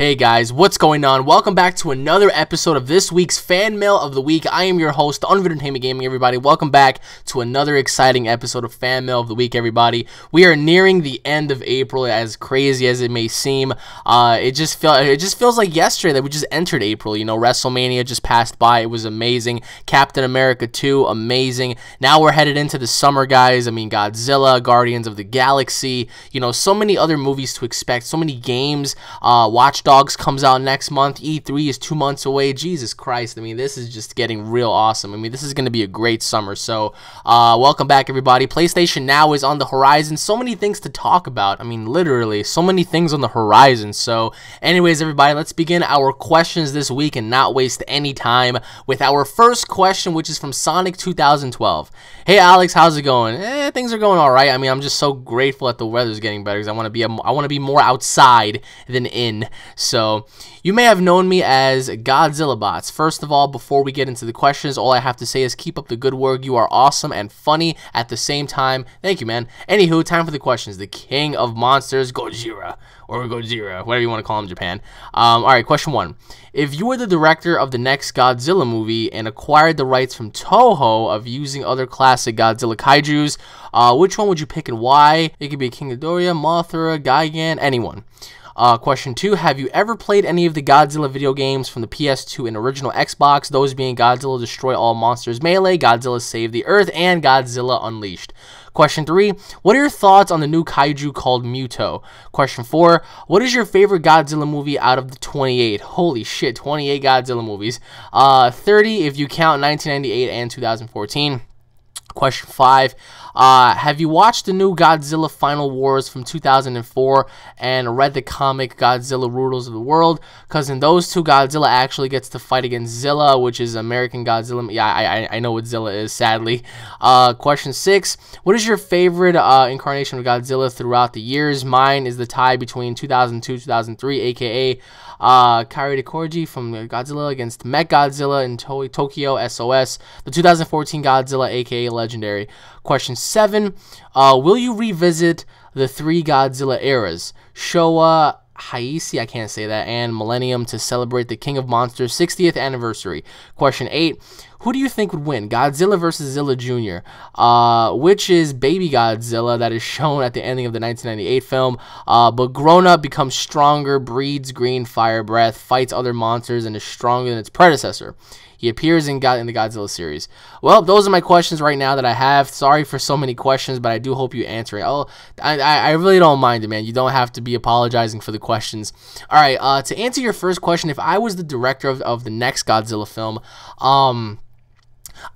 Hey guys, what's going on? Welcome back to another episode of this week's Fan Mail of the Week. I am your host, UnrealEntGaming, everybody. Welcome back to another exciting episode of Fan Mail of the Week, everybody. We are nearing the end of April, as crazy as it may seem. It just feels like yesterday that we just entered April. You know, WrestleMania just passed by. It was amazing. Captain America 2, amazing. Now we're headed into the summer, guys. I mean, Godzilla, Guardians of the Galaxy, you know, so many other movies to expect, so many games. Watch Dogs comes out next month. E3 is 2 months away. Jesus Christ. I mean, this is just getting real awesome. I mean, this is going to be a great summer. So, welcome back, everybody. PlayStation Now is on the horizon. So many things to talk about. I mean, literally, so many things on the horizon. So, anyways, everybody, let's begin our questions this week and not waste any time with our first question, which is from Sonic 2012. Hey, Alex, how's it going? Things are going all right. I mean, I'm just so grateful that the weather's getting better because I want to be more outside than in. So, you may have known me as Godzilla Bots. First of all, before we get into the questions, all I have to say is keep up the good work. You are awesome and funny at the same time. Thank you, man. Anywho, time for the questions. The king of monsters, Gojira, or Gojira, whatever you want to call him in Japan. Alright, question 1. If you were the director of the next Godzilla movie and acquired the rights from Toho of using other classic Godzilla kaijus, which one would you pick and why? It could be King Ghidorah, Mothra, Gigan, anyone. Question 2, have you ever played any of the Godzilla video games from the PS2 and original Xbox, those being Godzilla Destroy All Monsters Melee, Godzilla Save the Earth, and Godzilla Unleashed? Question 3, what are your thoughts on the new kaiju called Muto? Question 4, what is your favorite Godzilla movie out of the 28? Holy shit, 28 Godzilla movies. 30 if you count 1998 and 2014. Question 5, have you watched the new Godzilla Final Wars from 2004 and read the comic Godzilla Rulers of the World? Because in those two, Godzilla actually gets to fight against Zilla, which is American Godzilla. Yeah, I know what Zilla is, sadly. Question 6, what is your favorite incarnation of Godzilla throughout the years? Mine is the tie between 2002-2003, aka Kairi Korji from Godzilla against Mechagodzilla in Tokyo SOS, the 2014 Godzilla, aka Legendary. Question 7, will you revisit the 3 Godzilla eras, Showa, Heisei, I can't say that, and Millennium, to celebrate the King of Monsters 60th anniversary? Question 8, who do you think would win, Godzilla versus Zilla Jr., which is baby Godzilla that is shown at the ending of the 1998 film, but grown up, becomes stronger, breeds green fire breath, fights other monsters, and is stronger than its predecessor? He appears in the Godzilla series. Well, those are my questions right now that I have. Sorry for so many questions, but I do hope you answer it. I really don't mind it, man. You don't have to be apologizing for the questions. All right, to answer your first question, if I was the director of the next Godzilla film,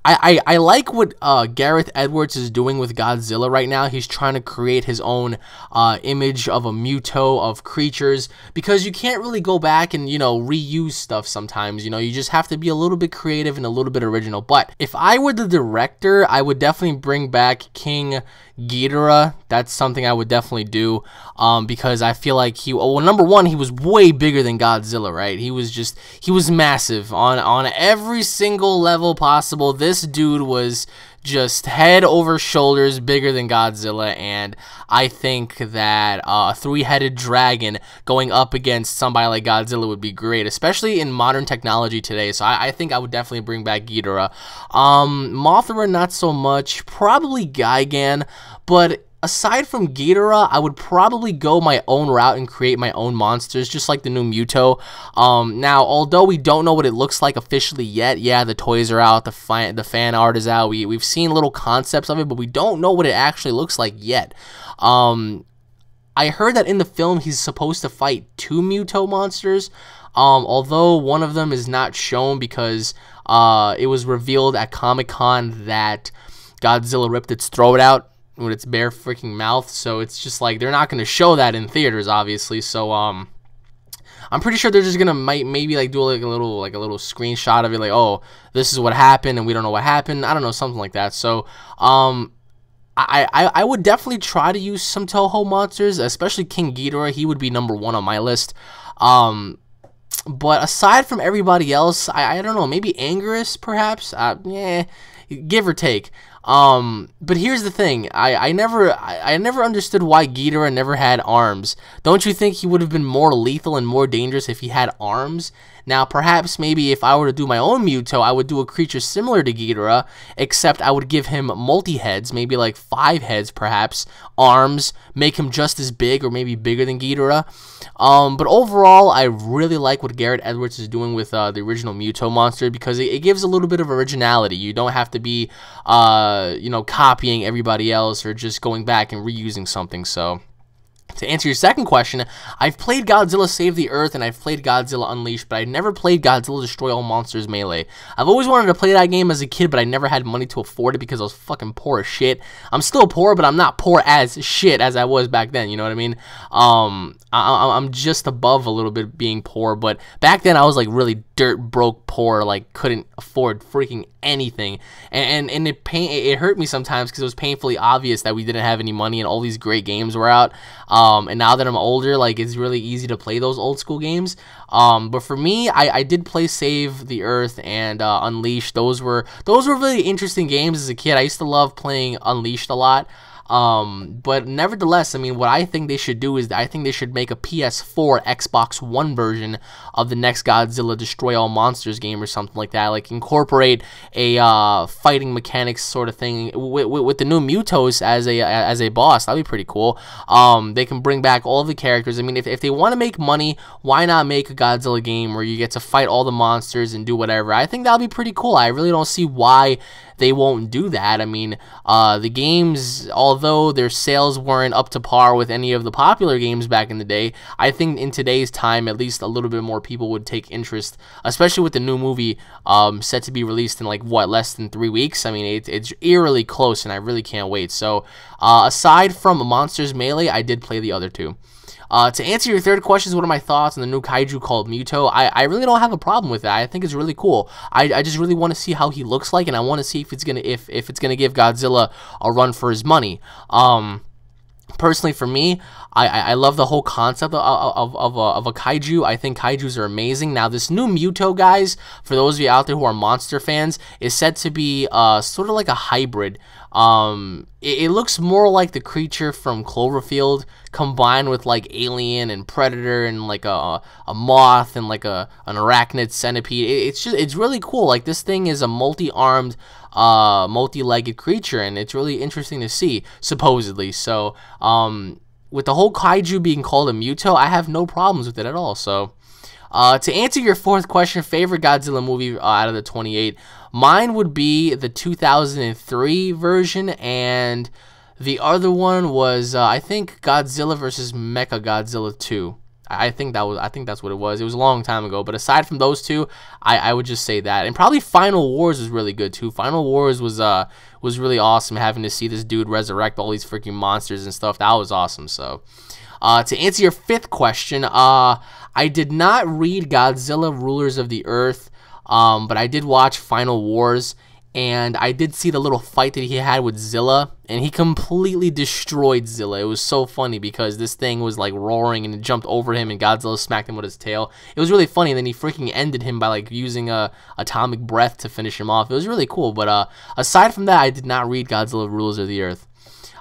I like what Gareth Edwards is doing with Godzilla right now. He's trying to create his own image of a Muto, of creatures, because you can't really go back and, you know, reuse stuff sometimes. You know, you just have to be a little bit creative and a little bit original. But if I were the director, I would definitely bring back King Ghidorah. That's something I would definitely do, because I feel like well, number one, he was way bigger than Godzilla, right? He was massive on every single level possible. This dude was just head over shoulders bigger than Godzilla, and I think that a 3-headed dragon going up against somebody like Godzilla would be great, especially in modern technology today. So I think I would definitely bring back Ghidorah. Mothra, not so much. Probably Gigan, but aside from Ghidorah, I would probably go my own route and create my own monsters, just like the new Muto. Now, although we don't know what it looks like officially yet, yeah, the toys are out, the fan art is out, we've seen little concepts of it, but we don't know what it actually looks like yet. I heard that in the film he's supposed to fight 2 Muto monsters, although one of them is not shown because it was revealed at Comic-Con that Godzilla ripped its throat out with its bare freaking mouth, so it's just like they're not going to show that in theaters, obviously. So I'm pretty sure they're just gonna maybe like do like a little screenshot of it, like, oh, this is what happened and we don't know what happened. I don't know, something like that. So I would definitely try to use some Toho monsters, especially King Ghidorah. He would be number 1 on my list. But aside from everybody else, I don't know, maybe Anguirus perhaps. Yeah, give or take. But here's the thing. I never understood why Ghidorah never had arms. Don't you think he would have been more lethal and more dangerous if he had arms? Now, perhaps maybe if I were to do my own Muto, I would do a creature similar to Ghidorah, except I would give him multi-heads, maybe like 5 heads perhaps, arms, make him just as big or maybe bigger than Ghidorah. But overall, I really like what Garrett Edwards is doing with the original Muto monster, because it gives a little bit of originality. You don't have to be, you know, copying everybody else or just going back and reusing something. So, to answer your second question, I've played Godzilla Save the Earth and I've played Godzilla Unleashed, but I never played Godzilla Destroy All Monsters Melee. I've always wanted to play that game as a kid, but I never had money to afford it because I was fucking poor as shit. I'm still poor, but I'm not poor as shit as I was back then, you know what I mean? I'm just above a little bit being poor, but back then I was like really dirt broke poor, like couldn't afford freaking anything, and it hurt me sometimes because it was painfully obvious that we didn't have any money and all these great games were out. And now that I'm older, like, it's really easy to play those old school games. But for me, I did play Save the Earth and Unleashed. Those were really interesting games as a kid. I used to love playing Unleashed a lot. But nevertheless, I mean, what I think they should do is I think they should make a PS4, Xbox One version of the next Godzilla Destroy All Monsters game or something like that. Like, incorporate a fighting mechanics sort of thing with the new Mutos as a boss. That'd be pretty cool. They can bring back all the characters. I mean, if they want to make money, why not make a Godzilla game where you get to fight all the monsters and do whatever? I think that'll be pretty cool. I really don't see why they won't do that. I mean, the games, although their sales weren't up to par with any of the popular games back in the day, I think in today's time, at least a little bit more people would take interest, especially with the new movie set to be released in, like, what, less than 3 weeks? I mean, it's eerily close, and I really can't wait. So, aside from Monsters Melee, I did play the other two. To answer your third question, what are my thoughts on the new kaiju called Muto? I really don't have a problem with that. I think it's really cool. I just really want to see how he looks like, and I want to see if it's gonna give Godzilla a run for his money. Personally, for me, I love the whole concept of a kaiju. I think kaijus are amazing. Now, this new Muto, guys, for those of you out there who are monster fans, is said to be sort of like a hybrid. It looks more like the creature from Cloverfield combined with like Alien and Predator and like a moth and like an arachnid centipede. It's really cool. Like, this thing is a multi-armed, multi-legged creature, and it's really interesting to see, supposedly. So, with the whole kaiju being called a Muto, I have no problems with it at all. So, to answer your fourth question, favorite Godzilla movie out of the 28, mine would be the 2003 version, and the other one was I think Godzilla vs. Mechagodzilla 2. I think that's what it was. It was a long time ago, but aside from those two, I would just say that. And probably Final Wars was really good too. Final Wars was really awesome, having to see this dude resurrect all these freaking monsters and stuff. That was awesome. So, to answer your fifth question, I did not read Godzilla Rulers of the Earth, but I did watch Final Wars, and I did see the little fight that he had with Zilla, and he completely destroyed Zilla. It was so funny because this thing was like roaring and it jumped over him and Godzilla smacked him with his tail. It was really funny, and then he freaking ended him by like using a atomic breath to finish him off. It was really cool, but aside from that, I did not read Godzilla Rulers of the Earth.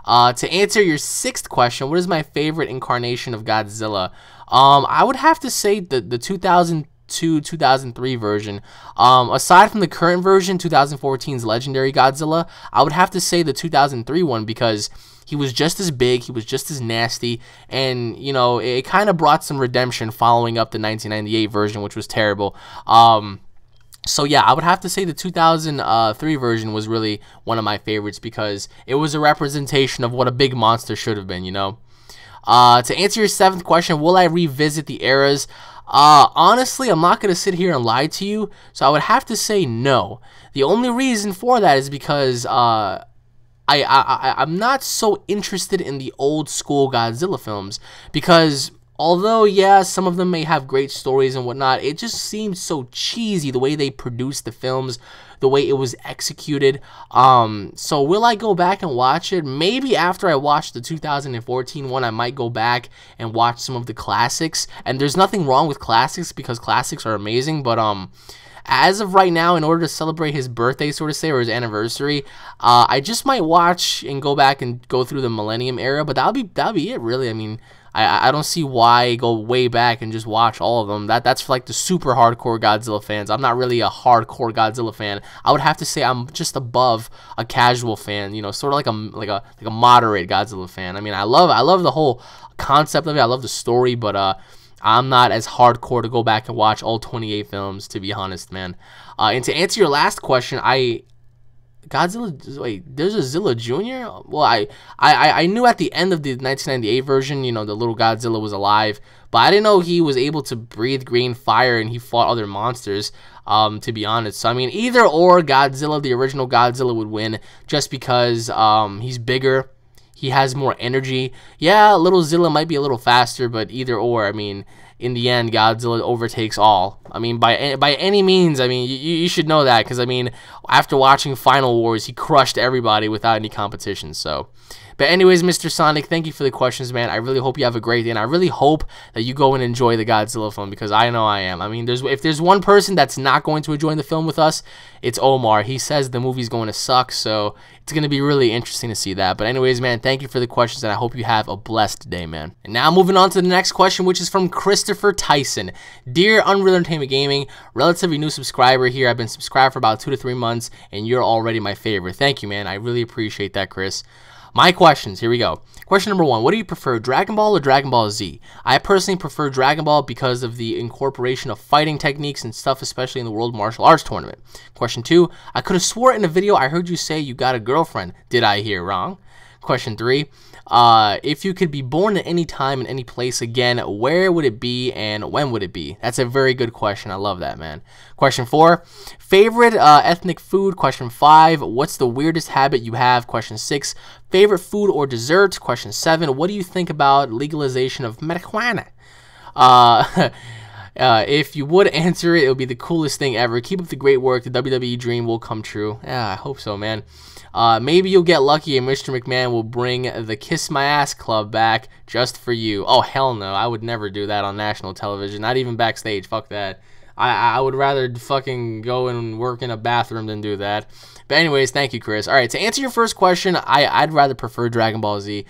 To answer your sixth question, what is my favorite incarnation of Godzilla? I would have to say the 2002-2003 version. Aside from the current version, 2014's Legendary Godzilla, I would have to say the 2003 one, because he was just as big, he was just as nasty, and, you know, it kind of brought some redemption following up the 1998 version, which was terrible. So yeah, I would have to say the 2003 version was really one of my favorites, because it was a representation of what a big monster should have been, you know. To answer your seventh question, will I revisit the eras? Honestly, I'm not going to sit here and lie to you, so I would have to say no. The only reason for that is because I'm not so interested in the old school Godzilla films, because although, yeah, some of them may have great stories and whatnot, it just seems so cheesy the way they produced the films, the way it was executed. So will I go back and watch it? Maybe after I watch the 2014 one, I might go back and watch some of the classics. And there's nothing wrong with classics, because classics are amazing, but as of right now, in order to celebrate his birthday, sort of say, or his anniversary, I just might watch and go back and go through the Millennium era, but that'll be it, really. I mean, I don't see why go way back and just watch all of them. That's for like the super hardcore Godzilla fans. I'm not really a hardcore Godzilla fan. I would have to say I'm just above a casual fan, you know, sort of like a moderate Godzilla fan. I mean, I love the whole concept of it. I love the story, but I'm not as hardcore to go back and watch all 28 films, to be honest, man. And to answer your last question, Godzilla, wait, there's a Zilla Jr.? Well, I knew at the end of the 1998 version, you know, the little Godzilla was alive, but I didn't know he was able to breathe green fire and he fought other monsters, to be honest. So, I mean, either or, Godzilla, the original Godzilla, would win just because he's bigger, he has more energy. Yeah, little Zilla might be a little faster, but either or, I mean, in the end, Godzilla overtakes all. I mean, by any means, I mean, you should know that, because, I mean, after watching Final Wars, he crushed everybody without any competition, so. But anyways, Mr. Sonic, thank you for the questions, man. I really hope you have a great day, and I really hope that you go and enjoy the Godzilla film, because I know I am. I mean, if there's one person that's not going to enjoy the film with us, it's Omar. He says the movie's going to suck, so it's going to be really interesting to see that. But anyways, man, thank you for the questions, and I hope you have a blessed day, man. And now moving on to the next question, which is from Christopher Tyson. Dear Unreal Entertainment Gaming, relatively new subscriber here. I've been subscribed for about 2 to 3 months, and you're already my favorite. Thank you, man. I really appreciate that, Chris. My questions, here we go. Question number 1, what do you prefer, Dragon Ball or Dragon Ball Z? I personally prefer Dragon Ball because of the incorporation of fighting techniques and stuff, especially in the World Martial Arts Tournament. Question 2, I could have swore in a video I heard you say you got a girlfriend. Did I hear wrong? Question 3, if you could be born at any time and any place again, where would it be and when would it be? That's a very good question. I love that, man. Question 4, favorite ethnic food? Question 5, what's the weirdest habit you have? Question 6, favorite food or dessert? Question 7, what do you think about legalization of marijuana? If you would answer it, it would be the coolest thing ever. Keep up the great work. The WWE dream will come true. Yeah, I hope so, man. Maybe you'll get lucky and Mr. McMahon will bring the Kiss My Ass Club back just for you. Oh, hell no. I would never do that on national television. Not even backstage. Fuck that. I would rather fucking go and work in a bathroom than do that. But anyways, thank you, Chris. All right, to answer your first question, I'd rather prefer Dragon Ball Z.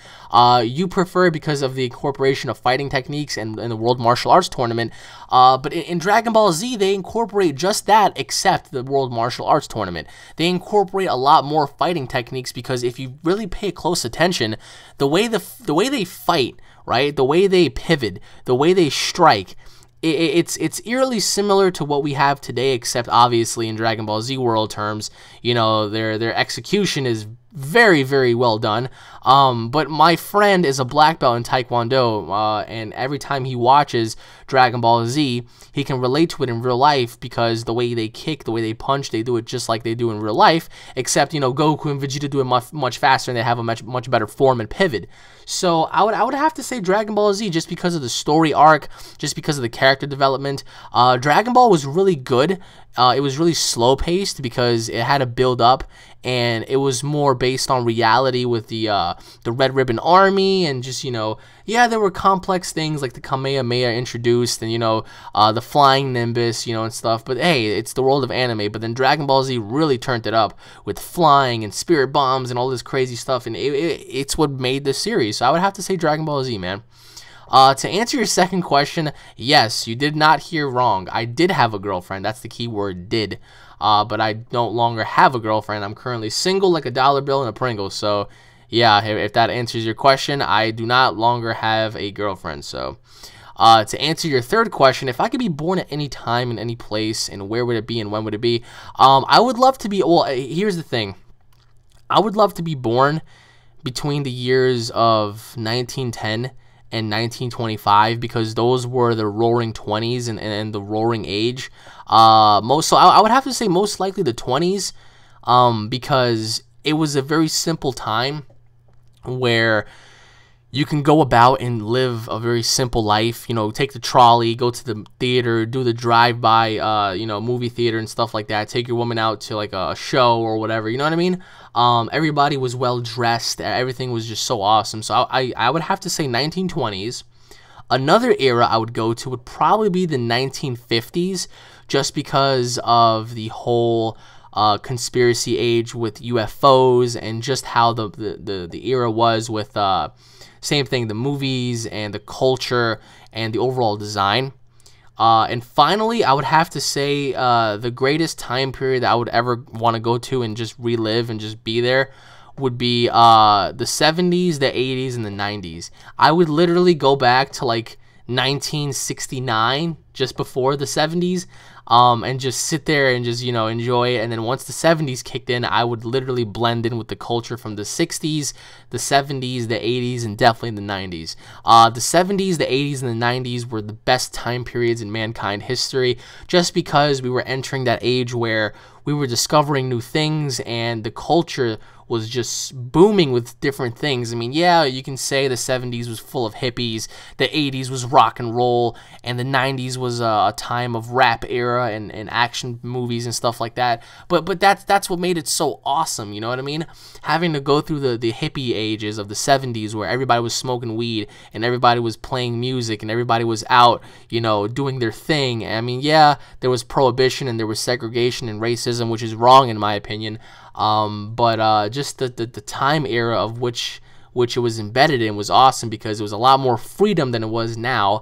You prefer it because of the incorporation of fighting techniques and the World Martial Arts Tournament. But in Dragon Ball Z, they incorporate just that, except the World Martial Arts Tournament. They incorporate a lot more fighting techniques because if you really pay close attention, the way they fight, right, the way they pivot, the way they strike, it's eerily similar to what we have today, except obviously in Dragon Ball Z world terms, you know, their execution is very, very well done. But my friend is a black belt in Taekwondo, and every time he watches Dragon Ball Z, he can relate to it in real life because the way they kick, the way they punch, they do it just like they do in real life, except, you know, Goku and Vegeta do it much faster and they have a much better form and pivot. So I would have to say Dragon Ball Z just because of the story arc, just because of the character development. Dragon Ball was really good. It was really slow paced because it had to build up, and it was more based on reality with the Red Ribbon Army, and just, you know, yeah, there were complex things like the Kamehameha introduced, and, you know, the flying Nimbus, you know, and stuff. But hey, it's the world of anime. But then Dragon Ball Z really turned it up with flying and spirit bombs and all this crazy stuff, and it's what made this series. So I would have to say Dragon Ball Z, man. To answer your second question, yes, you did not hear wrong. I did have a girlfriend. That's the key word, did. But I no longer have a girlfriend. I'm currently single like a dollar bill and a Pringle. So, yeah, if that answers your question, I do not longer have a girlfriend. So, to answer your third question, if I could be born at any time in any place, and where would it be and when would it be? I would love to be, well, here's the thing. I would love to be born between the years of 1910 and 1925 because those were the roaring 20s and the roaring age. So I would have to say most likely the 20s, because it was a very simple time where you can go about and live a very simple life, you know, take the trolley, go to the theater, do the drive-by, you know, movie theater and stuff like that, take your woman out to like a show or whatever, you know what I mean? Everybody was well dressed, everything was just so awesome. So I would have to say 1920s. Another era I would go to would probably be the 1950s, just because of the whole conspiracy age with UFOs and just how the era was with same thing, the movies and the culture and the overall design. And finally, I would have to say the greatest time period that I would ever want to go to and just relive and just be there would be the 70s, the 80s, and the 90s. I would literally go back to like 1969, just before the 70s, and just sit there and just, enjoy it. And then once the 70s kicked in, I would literally blend in with the culture from the 60s, the 70s, the 80s, and definitely the 90s. The 70s, the 80s, and the 90s were the best time periods in mankind history, just because we were entering that age where we were discovering new things and the culture was just booming with different things. I mean, yeah, you can say the 70s was full of hippies, the 80s was rock and roll, and the 90s was a time of rap era and action movies and stuff like that. But that's what made it so awesome, you know what I mean? Having to go through the hippie ages of the 70s where everybody was smoking weed and everybody was playing music and everybody was out, doing their thing. I mean, yeah, there was prohibition and there was segregation and racism, which is wrong in my opinion. But just the time era of which it was embedded in was awesome because it was a lot more freedom than it was now.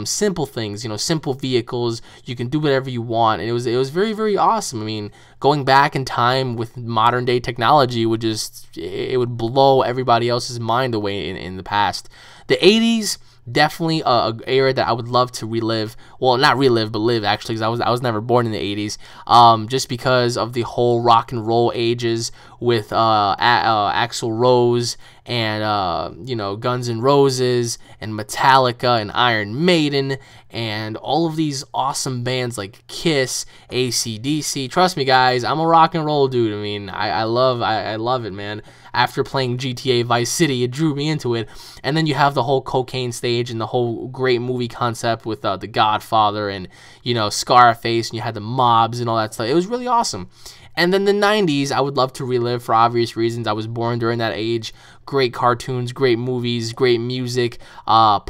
Simple things, simple vehicles, you can do whatever you want, and it was very, very awesome. I mean, going back in time with modern day technology would it would blow everybody else's mind away in the past. The 80s, definitely a era that I would love to relive. Well, not relive, but live, actually, because I was never born in the 80s. Just because of the whole rock and roll ages with Axl Rose and Guns N' Roses and Metallica and Iron Maiden and all of these awesome bands like Kiss, AC/DC. Trust me, guys, I'm a rock and roll dude. I mean, I love it, man. After playing GTA Vice City, it drew me into it. And then you have the whole cocaine stage and the whole great movie concept with The Godfather and, Scarface, and you had the mobs and all that stuff. It was really awesome. And then the 90s, I would love to relive for obvious reasons. I was born during that age. Great cartoons, great movies, great music, pop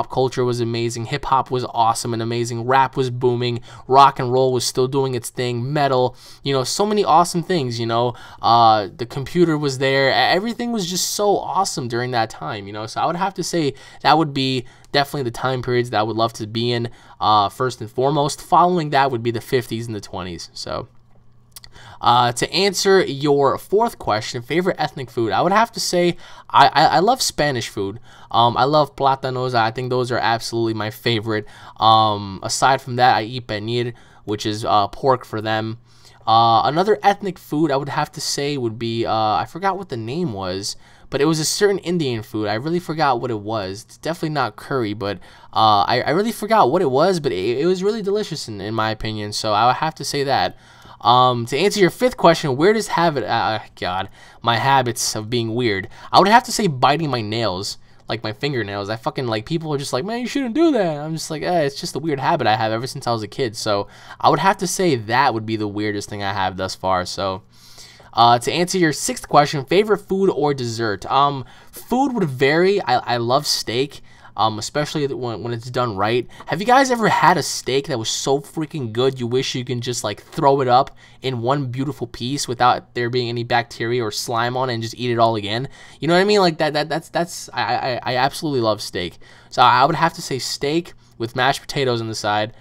culture was amazing. Hip-hop was awesome and amazing. Rap was booming. Rock and roll was still doing its thing. Metal, so many awesome things, The computer was there. Everything was just so awesome during that time, So I would have to say that would be definitely the time periods that I would love to be in first and foremost. Following that would be the 50s and the 20s, so... To answer your fourth question, favorite ethnic food, I would have to say I love Spanish food. I love plátanos. I think those are absolutely my favorite. Aside from that, I eat pernil, which is pork for them. Another ethnic food I would have to say would be, I forgot what the name was, but it was a certain Indian food. I really forgot what it was. It's definitely not curry, but I really forgot what it was, but it was really delicious in my opinion, so I would have to say that. To answer your fifth question, weirdest habit, God, my habits of being weird. I would have to say biting my nails, like my fingernails. I fucking, like, people are just like, man, you shouldn't do that. I'm just like, it's just a weird habit I have ever since I was a kid. So I would have to say that would be the weirdest thing I have thus far. So to answer your sixth question, favorite food or dessert? Food would vary. I love steak. Especially when it's done right. Have you guys ever had a steak that was so freaking good you wish you can just like throw it up in one beautiful piece without there being any bacteria or slime on it and just eat it all again? You know what I mean? Like I absolutely love steak. So I would have to say steak with mashed potatoes on the side.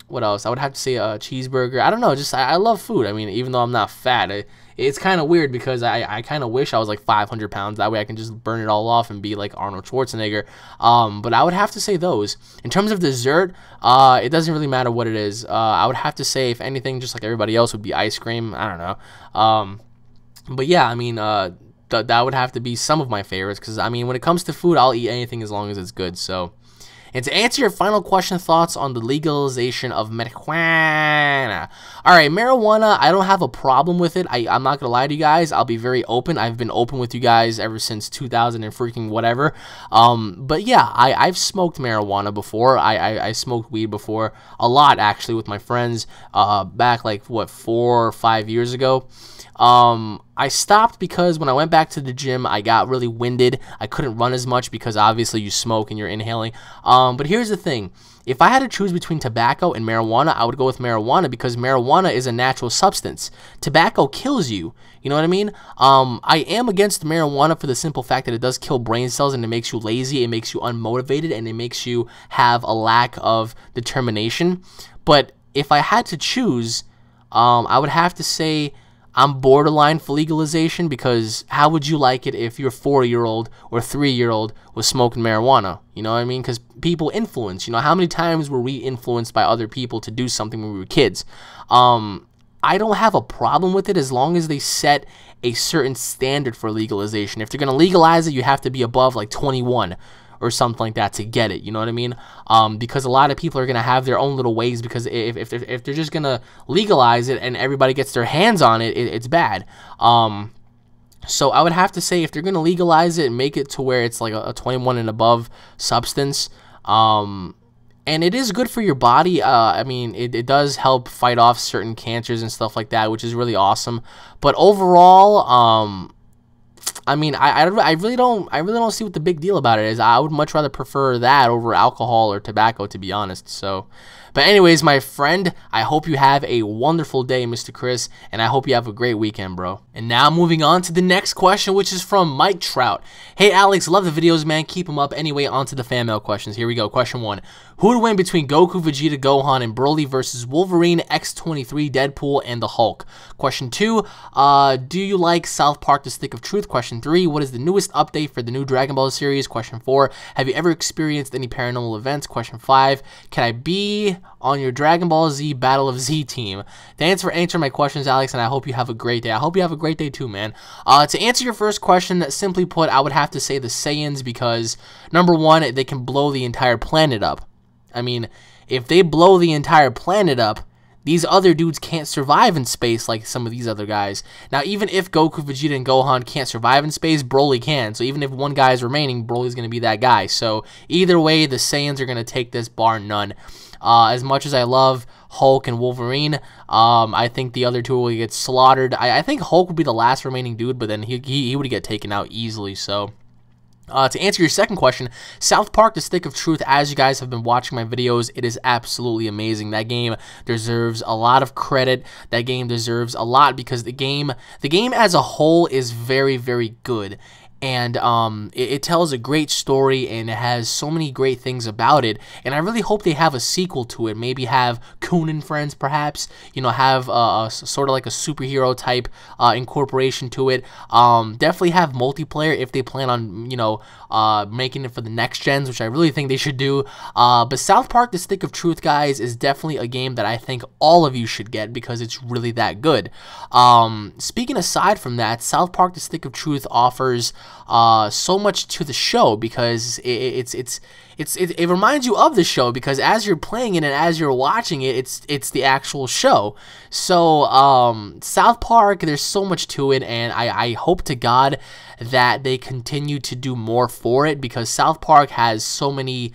What else? I would have to say a cheeseburger. I don't know. Just I love food. I mean, even though I'm not fat, it's kind of weird because I kind of wish I was like 500 pounds. That way I can just burn it all off and be like Arnold Schwarzenegger. But I would have to say those. In terms of dessert, it doesn't really matter what it is. I would have to say, if anything, just like everybody else, would be ice cream. I don't know. But yeah, I mean, that would have to be some of my favorites because, I mean, when it comes to food, I'll eat anything as long as it's good, so... And to answer your final question, thoughts on the legalization of marijuana. Alright, marijuana, I don't have a problem with it. I'm not going to lie to you guys. I'll be very open. I've been open with you guys ever since 2000 and freaking whatever. But yeah, I've smoked marijuana before. I smoked weed before. A lot, actually, with my friends back like, what, 4 or 5 years ago. I stopped because when I went back to the gym, I got really winded. I couldn't run as much because obviously you smoke and you're inhaling. But here's the thing. If I had to choose between tobacco and marijuana, I would go with marijuana because marijuana is a natural substance. Tobacco kills you. You know what I mean? I am against marijuana for the simple fact that it does kill brain cells and it makes you lazy, it makes you unmotivated, and it makes you have a lack of determination. But if I had to choose, I would have to say I'm borderline for legalization because how would you like it if your 4-year-old or 3-year-old was smoking marijuana? You know what I mean? Because people influence. You know, how many times were we influenced by other people to do something when we were kids? I don't have a problem with it as long as they set a certain standard for legalization. If they're going to legalize it, you have to be above like 21 or something like that to get it, you know what I mean? Because a lot of people are going to have their own little ways, because if they're just going to legalize it and everybody gets their hands on it, it's bad. So I would have to say if they're going to legalize it and make it to where it's like a 21 and above substance, and it is good for your body. I mean, it does help fight off certain cancers and stuff like that, which is really awesome. But overall, I mean, I really don't see what the big deal about it is. I would much rather prefer that over alcohol or tobacco, to be honest. So, but anyways, my friend, I hope you have a wonderful day, Mr. Chris, and I hope you have a great weekend, bro. And now moving on to the next question, which is from Mike Trout. Hey, Alex, love the videos, man. Keep them up. Anyway, on to the fan mail questions. Here we go. Question 1. Who would win between Goku, Vegeta, Gohan, and Broly versus Wolverine, X-23, Deadpool, and the Hulk? Question 2. Do you like South Park: The Stick of Truth? Question 3. What is the newest update for the new Dragon Ball series? Question 4. Have you ever experienced any paranormal events? Question 5. Can I be on your Dragon Ball Z Battle of Z team? Thanks for answering my questions, Alex, and I hope you have a great day. I hope you have a great day too, man. To answer your first question, simply put, I would have to say the Saiyans because, number one, they can blow the entire planet up. I mean, if they blow the entire planet up, these other dudes can't survive in space like some of these other guys. Now, even if Goku, Vegeta, and Gohan can't survive in space, Broly can. So even if one guy is remaining, Broly's going to be that guy. So either way, the Saiyans are going to take this bar none. As much as I love Hulk and Wolverine, I think the other two will get slaughtered. I think Hulk would be the last remaining dude, but then he would get taken out easily, so... to answer your second question, South Park: The Stick of Truth, as you guys have been watching my videos, it is absolutely amazing. That game deserves a lot of credit. That game deserves a lot because the game as a whole is very, very good. And it tells a great story, and it has so many great things about it, and I really hope they have a sequel to it. Maybe have Coon and Friends, perhaps, you know, have sort of like a superhero type incorporation to it. Definitely have multiplayer if they plan on, you know, making it for the next gens, which I really think they should do. But South Park: The Stick of Truth, guys, is definitely a game that I think all of you should get because it's really that good. Speaking aside from that, South Park: The Stick of Truth offers so much to the show because it reminds you of the show, because as you're playing it and as you're watching it, it's the actual show. So South Park, there's so much to it, and I hope to God that they continue to do more for it, because South Park has so many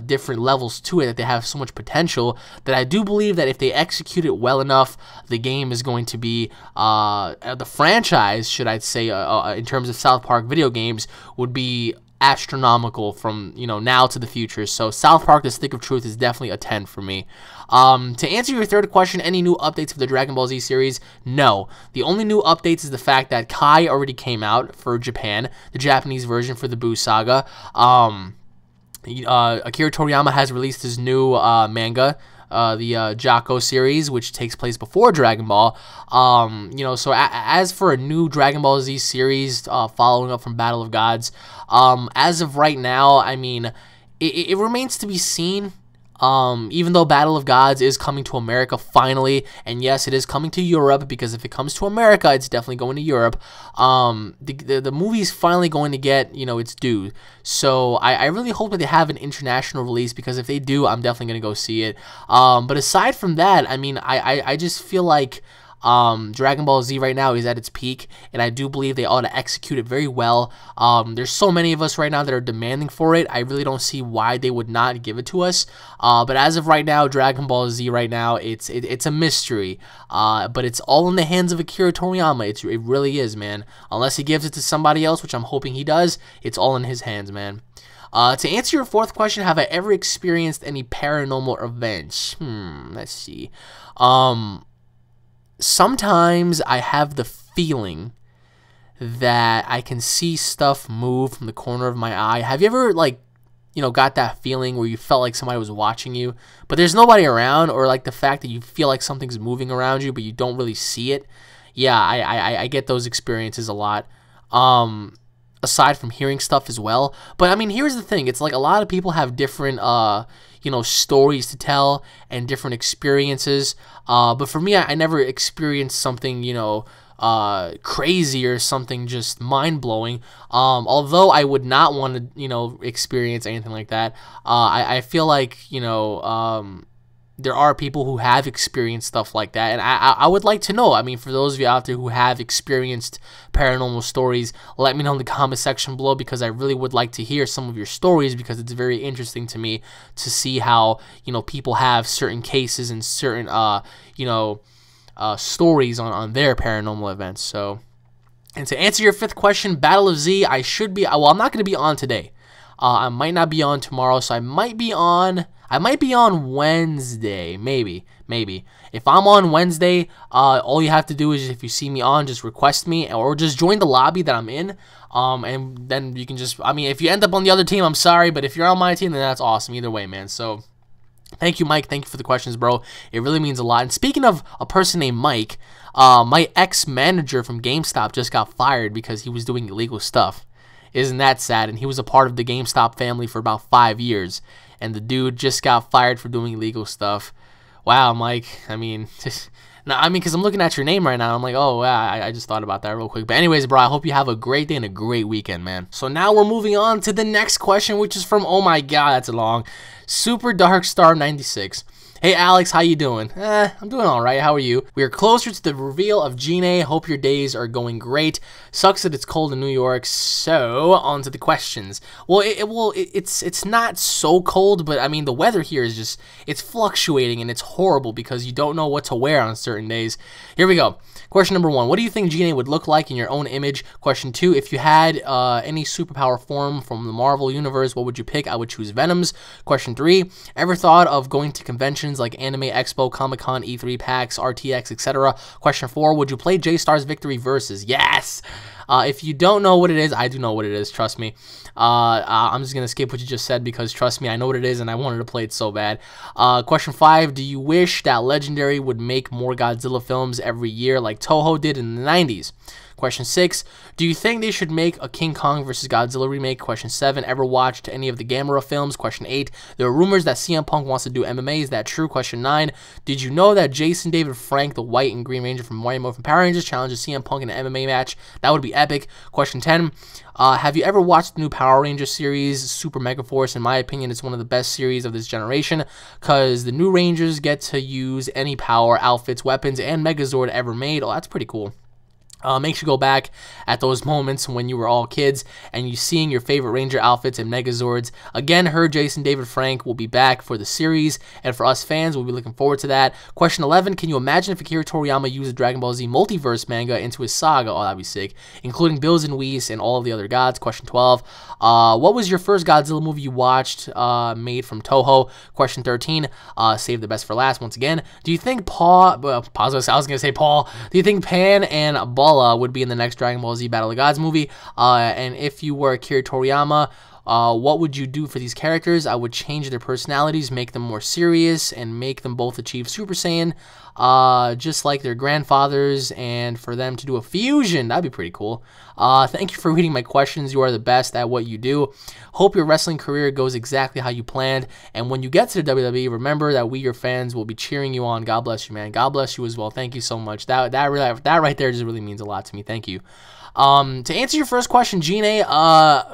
different levels to it, that they have so much potential, that I do believe that if they execute it well enough, the game is going to be the franchise, should I say, in terms of South Park video games, would be astronomical from, you know, now to the future. So South Park: The Stick of Truth is definitely a 10 for me. To answer your third question, any new updates for the Dragon Ball Z series? No. The only new updates is the fact that Kai already came out for Japan, the Japanese version for the Buu Saga. Akira Toriyama has released his new manga, the Jocko series, which takes place before Dragon Ball. You know, so as for a new Dragon Ball Z series following up from Battle of Gods, as of right now, I mean, it remains to be seen. Even though Battle of Gods is coming to America finally, and yes, it is coming to Europe, because if it comes to America, it's definitely going to Europe. The movie's finally going to get, you know, its due. So I really hope that they have an international release, because if they do, I'm definitely going to go see it. But aside from that, I mean, I just feel like Dragon Ball Z right now is at its peak, and I do believe they ought to execute it very well. There's so many of us right now that are demanding for it. I really don't see why they would not give it to us. But as of right now, Dragon Ball Z right now, it's a mystery. But it's all in the hands of Akira Toriyama. It really is, man. Unless he gives it to somebody else, which I'm hoping he does, it's all in his hands, man. To answer your fourth question, have I ever experienced any paranormal events? Let's see. Sometimes I have the feeling that I can see stuff move from the corner of my eye. Have you ever, like, got that feeling where you felt like somebody was watching you, but there's nobody around, or like the fact that you feel like something's moving around you, but you don't really see it? Yeah, I get those experiences a lot. Aside from hearing stuff as well. But I mean, here's the thing. It's like a lot of people have different, stories to tell and different experiences. But for me, I never experienced something, crazy or something just mind-blowing. Although I would not want to, experience anything like that. I feel like, there are people who have experienced stuff like that, and I would like to know. I mean, for those of you out there who have experienced paranormal stories, let me know in the comment section below, because I really would like to hear some of your stories, because it's very interesting to me to see how, people have certain cases and certain, stories on their paranormal events. So, and to answer your fifth question, Battle of Z, I should be, well, I'm not going to be on today. I might not be on tomorrow, so I might be on Wednesday, maybe. If I'm on Wednesday, all you have to do is, if you see me on, just request me, or just join the lobby that I'm in, and then you can just, I mean, if you end up on the other team, I'm sorry, but if you're on my team, then that's awesome either way, man. So, thank you, Mike. Thank you for the questions, bro. It really means a lot. And speaking of a person named Mike, my ex-manager from GameStop just got fired because he was doing illegal stuff. Isn't that sad? And he was a part of the GameStop family for about 5 years. And the dude just got fired for doing illegal stuff. Wow, Mike. I mean, because I'm looking at your name right now. I'm like, oh, wow, I just thought about that real quick. But anyways, bro, I hope you have a great day and a great weekend, man. So now we're moving on to the next question, which is from, oh my god, that's long, Super Dark Star 96. Hey Alex, how you doing? I'm doing alright, how are you? We are closer to the reveal of Gene. Hope your days are going great. Sucks that it's cold in New York, so on to the questions. Well, it's not so cold, but I mean, the weather here is just, it's fluctuating, and it's horrible because you don't know what to wear on certain days. Here we go. Question number 1, what do you think Gene would look like in your own image? Question 2, if you had any superpower form from the Marvel Universe, what would you pick? I would choose Venom's. Question 3, ever thought of going to conventions like Anime Expo, Comic-Con, E3, PAX, RTX, etc.? Question 4, would you play J-Star's Victory Versus? Yes! If you don't know what it is, I do know what it is, trust me. I'm just going to skip what you just said because, trust me, I know what it is and I wanted to play it so bad. Question 5, do you wish that Legendary would make more Godzilla films every year like Toho did in the 90s? Question 6, do you think they should make a King Kong vs. Godzilla remake? Question 7, ever watched any of the Gamera films? Question 8, there are rumors that CM Punk wants to do MMA. Is that true? Question 9, did you know that Jason David Frank, the White and Green Ranger from Mighty Morphin Power Rangers, challenges CM Punk in an MMA match? That would be epic. Question 10, have you ever watched the new Power Ranger series, Super Mega Force? In my opinion, it's one of the best series of this generation because the new Rangers get to use any power, outfits, weapons, and Megazord ever made. Oh, that's pretty cool. Makes you go back at those moments when you were all kids and you seeing your favorite Ranger outfits and Megazords. Again, heard Jason David Frank will be back for the series, and for us fans, we'll be looking forward to that. Question 11, can you imagine if Akira Toriyama used the Dragon Ball Z multiverse manga into his saga? Oh, that'd be sick. Including Bills and Whis and all of the other gods. Question 12, what was your first Godzilla movie you watched made from Toho? Question 13, save the best for last once again. Do you think I was going to say Paul. Do you think Pan and Ball would be in the next Dragon Ball Z Battle of the Gods movie? And if you were Akira Toriyama, what would you do for these characters? I would change their personalities, make them more serious, and make them both achieve Super Saiyan, just like their grandfathers, and for them to do a fusion. That'd be pretty cool. Thank you for reading my questions. You are the best at what you do. Hope your wrestling career goes exactly how you planned, and when you get to the WWE, remember that we, your fans, will be cheering you on. God bless you, man. God bless you as well. Thank you so much. That right there just really means a lot to me. Thank you. To answer your first question, Gina,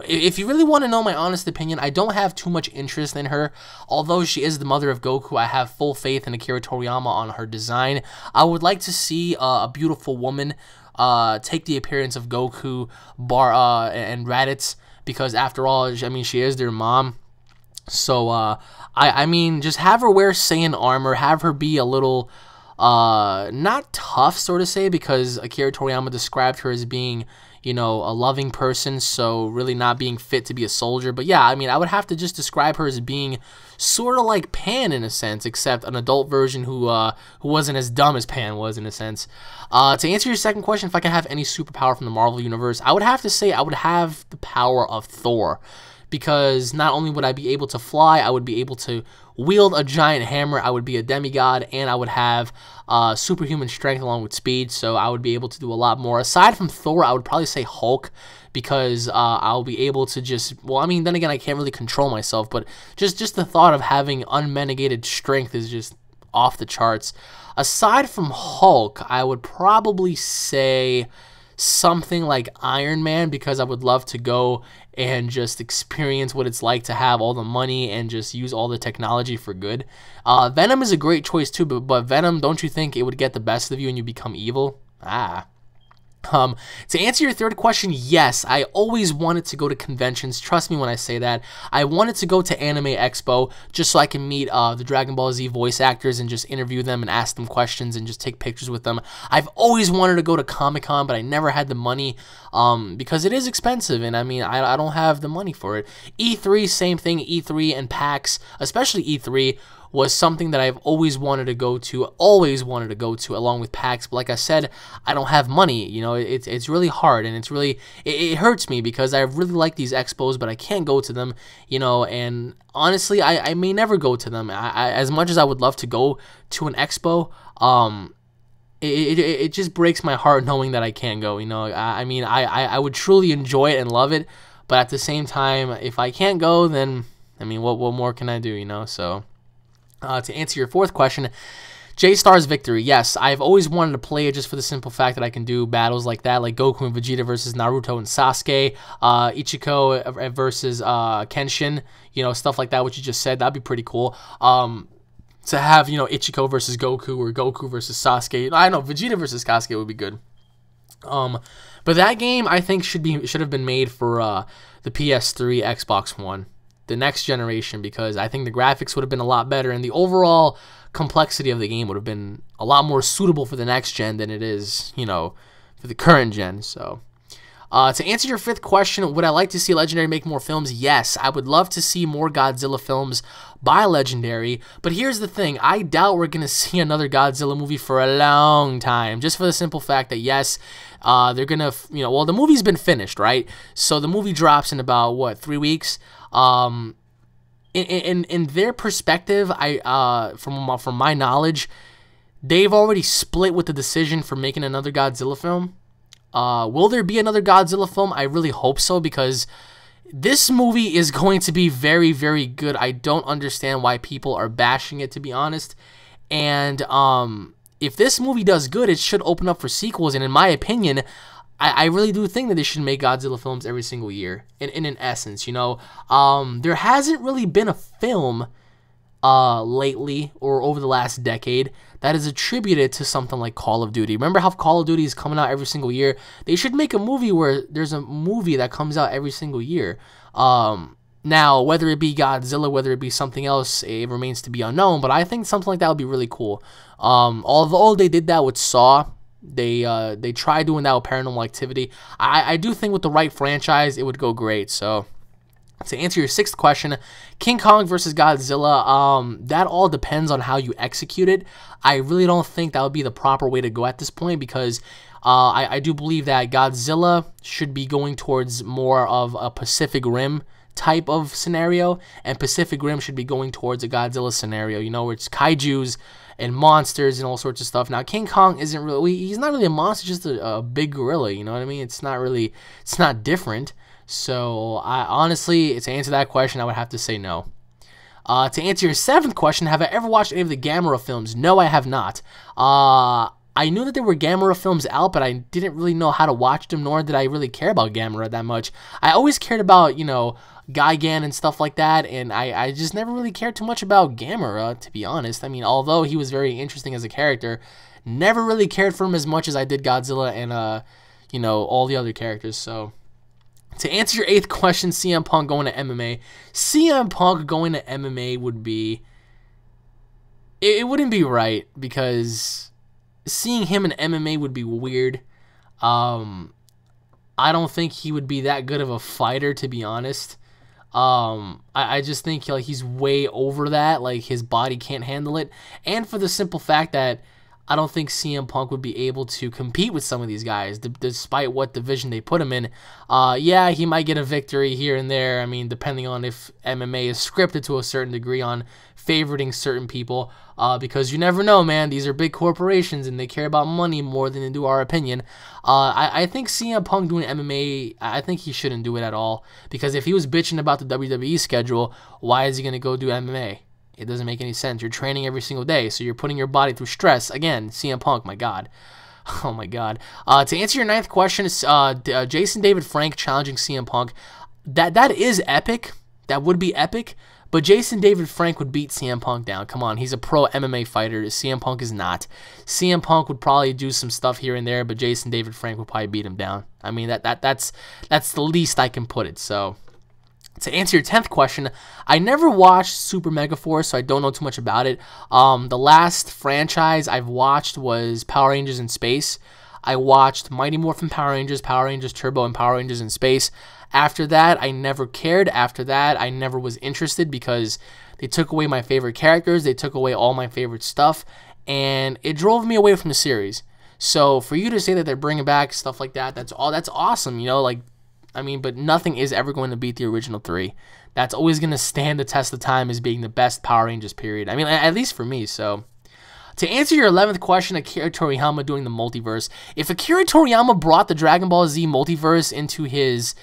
if you really want to know my honest opinion, I don't have too much interest in her. Although she is the mother of Goku, I have full faith in Akira Toriyama on her design. I would like to see a beautiful woman take the appearance of Goku, and Raditz, because after all, I mean, she is their mom. So, I mean, just have her wear Saiyan armor, have her be a little, not tough, so to say, because Akira Toriyama described her as being, you know, a loving person, so really not being fit to be a soldier. But yeah, I mean, I would have to just describe her as being sort of like Pan in a sense, except an adult version who wasn't as dumb as Pan was in a sense. To answer your second question, if I could have any superpower from the Marvel Universe, I would have to say I would have the power of Thor. Because not only would I be able to fly, I would be able to wield a giant hammer, I would be a demigod, and I would have superhuman strength along with speed, so I would be able to do a lot more. Aside from Thor, I would probably say Hulk, because I'll be able to just, well, I mean, then again, I can't really control myself, but just the thought of having unmitigated strength is just off the charts. Aside from Hulk, I would probably say something like Iron Man, because I would love to go and just experience what it's like to have all the money and just use all the technology for good. Venom is a great choice too, but Venom, don't you think it would get the best of you and you become evil? To answer your third question, yes, I always wanted to go to conventions. Trust me when I say that. I wanted to go to Anime Expo just so I can meet the Dragon Ball Z voice actors and just interview them and ask them questions and just take pictures with them. I've always wanted to go to Comic-Con, but I never had the money because it is expensive, and I mean, I don't have the money for it. E3, same thing. E3 and PAX, especially E3, was something that I've always wanted to go to, along with PAX. But like I said, I don't have money. You know, it's really hard, and it hurts me because I really like these expos, but I can't go to them. You know, and honestly, I may never go to them. As much as I would love to go to an expo, it just breaks my heart knowing that I can't go. You know, I mean, I would truly enjoy it and love it, but at the same time, if I can't go, then I mean, what more can I do? You know, so. To answer your fourth question, J-Star's Victory. Yes, I've always wanted to play it just for the simple fact that I can do battles like that, like Goku and Vegeta versus Naruto and Sasuke, Ichiko versus Kenshin, you know, stuff like that, what you just said. That'd be pretty cool. To have, you know, Ichiko versus Goku or Goku versus Sasuke. I know, Vegeta versus Sasuke would be good. But that game, I think, should have been made for the PS3, Xbox One. The next generation, because I think the graphics would have been a lot better and the overall complexity of the game would have been a lot more suitable for the next gen than it is, you know, for the current gen. So to answer your fifth question, would I like to see Legendary make more films? Yes, I would love to see more Godzilla films by Legendary, but here's the thing, I doubt we're going to see another Godzilla movie for a long time, just for the simple fact that yes, they're going to, you know, well, the movie's been finished, right? So the movie drops in about, what, 3 weeks? In their perspective, from my knowledge, they've already split with the decision for making another Godzilla film. Will there be another Godzilla film? I really hope so, because this movie is going to be very, very good. I don't understand why people are bashing it, to be honest. And if this movie does good, it should open up for sequels. And in my opinion, I really do think that they should make Godzilla films every single year, in an essence, you know. There hasn't really been a film lately or over the last decade that is attributed to something like Call of Duty. Remember how Call of Duty is coming out every single year? They should make a movie where there's a movie that comes out every single year. Now, whether it be Godzilla, whether it be something else, it remains to be unknown, but I think something like that would be really cool. Although they did that with Saw, they tried doing that with Paranormal Activity. I do think with the right franchise, it would go great. So, to answer your sixth question, King Kong versus Godzilla, that all depends on how you execute it. I really don't think that would be the proper way to go at this point, because I do believe that Godzilla should be going towards more of a Pacific Rim type of scenario, and Pacific Rim should be going towards a Godzilla scenario, you know, where it's kaijus and monsters and all sorts of stuff. Now, King Kong isn't really, he's not really a monster, just a big gorilla, you know what I mean? It's not different. So, honestly, to answer that question, I would have to say no. To answer your seventh question, have I ever watched any of the Gamera films? No, I have not. I knew that there were Gamera films out, but I didn't really know how to watch them, nor did I really care about Gamera that much. I always cared about, you know, Gigan and stuff like that, and I just never really cared too much about Gamera, to be honest. I mean, although he was very interesting as a character, never really cared for him as much as I did Godzilla and, you know, all the other characters. So, to answer your 8th question, CM Punk going to MMA. CM Punk going to MMA would be... It wouldn't be right, because seeing him in MMA would be weird. I don't think he would be that good of a fighter, to be honest. I just think like he's way over that. Like his body can't handle it, and for the simple fact that I don't think CM Punk would be able to compete with some of these guys, despite what division they put him in. Yeah, he might get a victory here and there. I mean, depending on if MMA is scripted to a certain degree on favoriting certain people, because you never know, man. These are big corporations, and they care about money more than they do our opinion. I think CM Punk doing MMA, I think he shouldn't do it at all, because if he was bitching about the WWE schedule, why is he going to go do MMA? It doesn't make any sense. You're training every single day, so you're putting your body through stress. Again, CM Punk, my God. Oh, my God. To answer your 9th question, is Jason David Frank challenging CM Punk. That is epic. That would be epic. But Jason David Frank would beat CM Punk down. Come on, he's a pro MMA fighter. CM Punk is not. CM Punk would probably do some stuff here and there, but Jason David Frank would probably beat him down. I mean, that's the least I can put it, so... To answer your 10th question, I never watched Super Mega Force, so I don't know too much about it. The last franchise I've watched was Power Rangers in Space. I watched Mighty Morphin Power Rangers Turbo, and Power Rangers in Space. After that, I never cared. After that, I never was interested because they took away my favorite characters. They took away all my favorite stuff, and it drove me away from the series. So for you to say that they're bringing back stuff like that, that's awesome, you know, like, I mean, but nothing is ever going to beat the original 3. That's always going to stand the test of time as being the best Power Rangers, period. I mean, at least for me, so... To answer your 11th question, Akira Toriyama doing the multiverse. If Akira Toriyama brought the Dragon Ball Z multiverse into his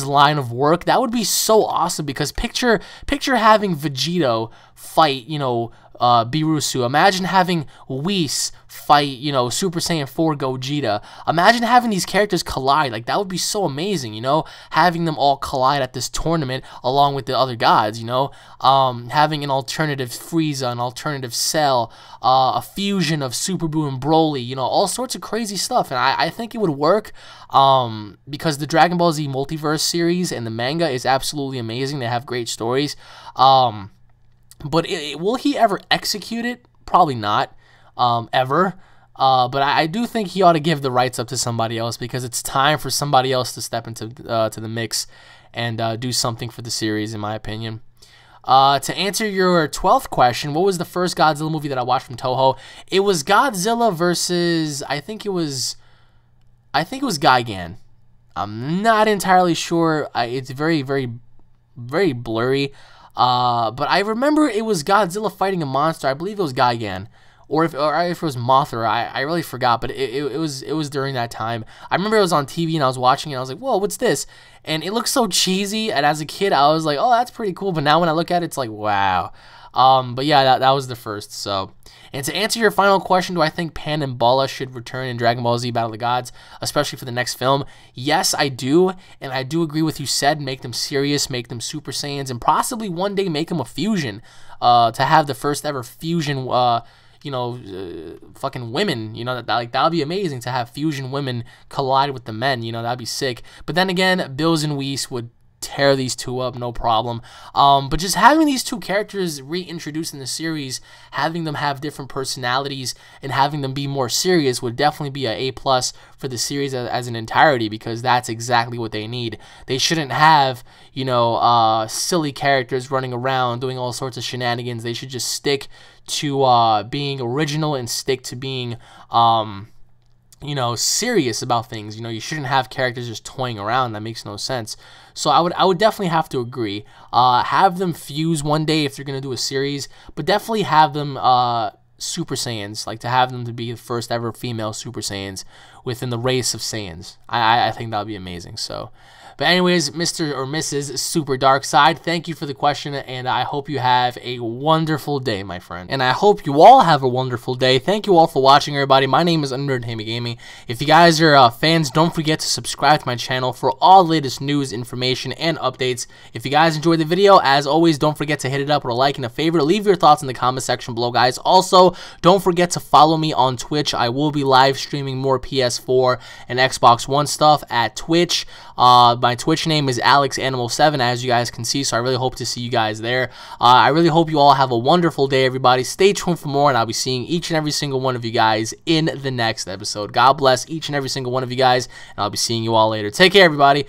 line of work, that would be so awesome, because picture having Vegito fight, you know, Birusu. Imagine having Whis fight, you know, Super Saiyan 4 Gogeta. Imagine having these characters collide. Like, that would be so amazing, you know, having them all collide at this tournament along with the other gods, you know, having an alternative Frieza, an alternative Cell, a fusion of Super Buu and Broly, you know, all sorts of crazy stuff, and I think it would work, because the Dragon Ball Z multiverse series and the manga is absolutely amazing. They have great stories, but will he ever execute it? Probably not, ever. But I do think he ought to give the rights up to somebody else, because it's time for somebody else to step into to the mix and do something for the series, in my opinion. To answer your 12th question, what was the first Godzilla movie that I watched from Toho? It was Godzilla versus, I think it was Gigan. I'm not entirely sure. It's very, very, very blurry. But I remember it was Godzilla fighting a monster. I believe it was Gigan, or if it was Mothra. I really forgot. But it was during that time. I remember it was on TV and I was watching it. And I was like, whoa, what's this? And it looks so cheesy. And as a kid, I was like, oh, that's pretty cool. But now when I look at it, it's like, wow. But yeah, that was the first. So, and to answer your final question, do I think Pan and Bala should return in Dragon Ball Z Battle of the Gods, especially for the next film? Yes, I do, and I do agree with you said. Make them serious, make them Super Saiyans, and possibly one day make them a fusion. To have the first ever fusion, you know, fucking women, you know, that would be amazing to have fusion women collide with the men, you know, that'd be sick. But then again, Bills and Whis would tear these two up, no problem. But just having these two characters reintroduced in the series, having them have different personalities, and having them be more serious would definitely be a A+ for the series as an entirety, because that's exactly what they need. They shouldn't have, you know, silly characters running around doing all sorts of shenanigans. They should just stick to being original and stick to being you know, serious about things. You know, you shouldn't have characters just toying around. That makes no sense. So I would definitely have to agree. Have them fuse one day if they're gonna do a series, but definitely have them Super Saiyans, like to have them to be the first ever female Super Saiyans within the race of Saiyans. I think that would be amazing. So, But anyways, Mr. or Mrs. Super Dark Side, thank you for the question, and I hope you have a wonderful day, my friend. And I hope you all have a wonderful day. Thank you all for watching, everybody. My name is UnrealEntGaming. If you guys are fans, don't forget to subscribe to my channel for all the latest news, information, and updates. If you guys enjoyed the video, as always, don't forget to hit it up with a like and a favorite. Leave your thoughts in the comment section below, guys. Also, don't forget to follow me on Twitch. I will be live streaming more PS4 and Xbox One stuff at Twitch. My Twitch name is AlexAnimal7, as you guys can see, so I really hope to see you guys there. I really hope you all have a wonderful day, everybody. Stay tuned for more, and I'll be seeing each and every single one of you guys in the next episode. God bless each and every single one of you guys, and I'll be seeing you all later. Take care, everybody.